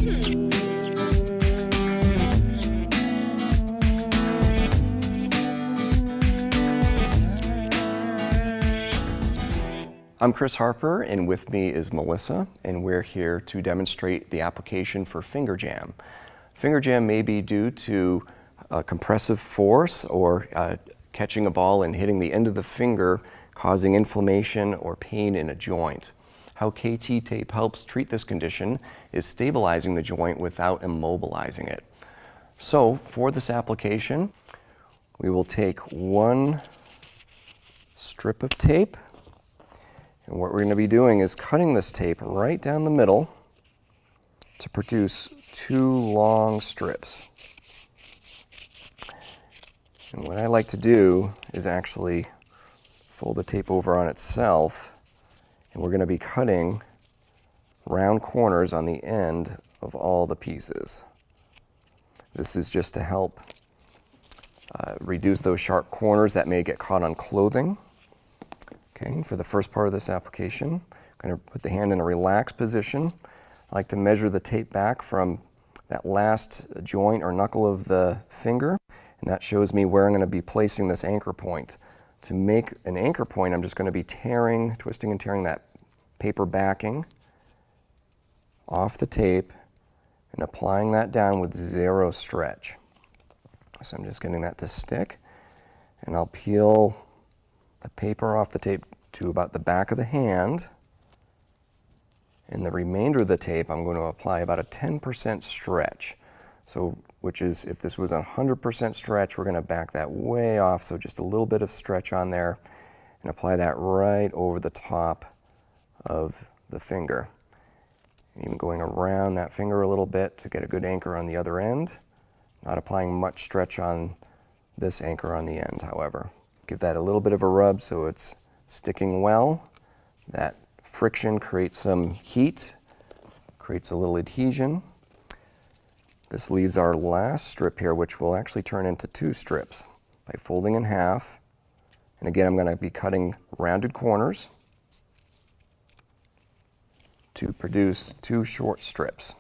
I'm Chris Harper, and with me is Melissa, and we're here to demonstrate the application for finger jam. Finger jam may be due to compressive force or catching a ball and hitting the end of the finger, causing inflammation or pain in a joint. How KTTape helps treat this condition is stabilizing the joint without immobilizing it. So for this application, we will take one strip of tape, and what we're going to be doing is cutting this tape right down the middle to produce two long strips. And what I like to do is actually fold the tape over on itself, and we're going to be cutting round corners on the end of all the pieces. This is just to help reduce those sharp corners that may get caught on clothing. Okay, for the first part of this application, I'm going to put the hand in a relaxed position. I like to measure the tape back from that last joint or knuckle of the finger, and that shows me where I'm going to be placing this anchor point. To make an anchor point, I'm just going to be twisting and tearing that paper backing off the tape and applying that down with zero stretch. So I'm just getting that to stick, and I'll peel the paper off the tape to about the back of the hand, and the remainder of the tape I'm going to apply about a 10% stretch. So, which is, if this was a 100% stretch, we're going to back that way off, so just a little bit of stretch on there, and apply that right over the top of the finger. Even going around that finger a little bit to get a good anchor on the other end. Not applying much stretch on this anchor on the end, however. Give that a little bit of a rub so it's sticking well. That friction creates some heat, creates a little adhesion. This leaves our last strip here, which will actually turn into two strips by folding in half. And again, I'm going to be cutting rounded corners to produce two short strips.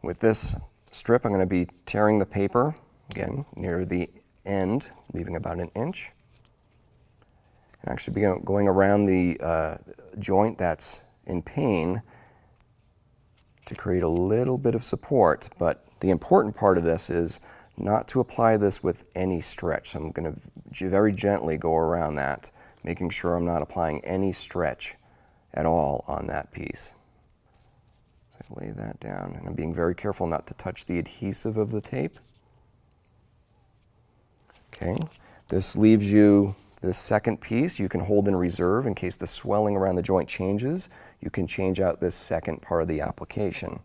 With this strip, I'm going to be tearing the paper, again, near the end, leaving about an inch. And actually be going around the joint that's in pain to create a little bit of support. But the important part of this is not to apply this with any stretch. So I'm going to very gently go around that, making sure I'm not applying any stretch at all on that piece. So I lay that down, and I'm being very careful not to touch the adhesive of the tape. Okay, this leaves you this second piece you can hold in reserve in case the swelling around the joint changes. You can change out this second part of the application.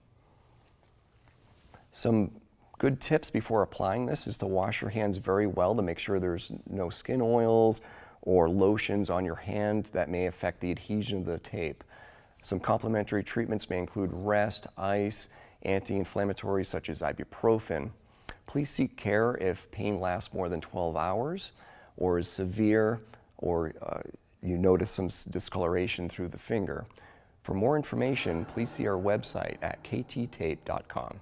Some good tips before applying this is to wash your hands very well to make sure there's no skin oils or lotions on your hand that may affect the adhesion of the tape. Some complementary treatments may include rest, ice, anti-inflammatories such as ibuprofen. Please seek care if pain lasts more than 12 hours or is severe, or you notice some discoloration through the finger. For more information, please see our website at KTTape.com.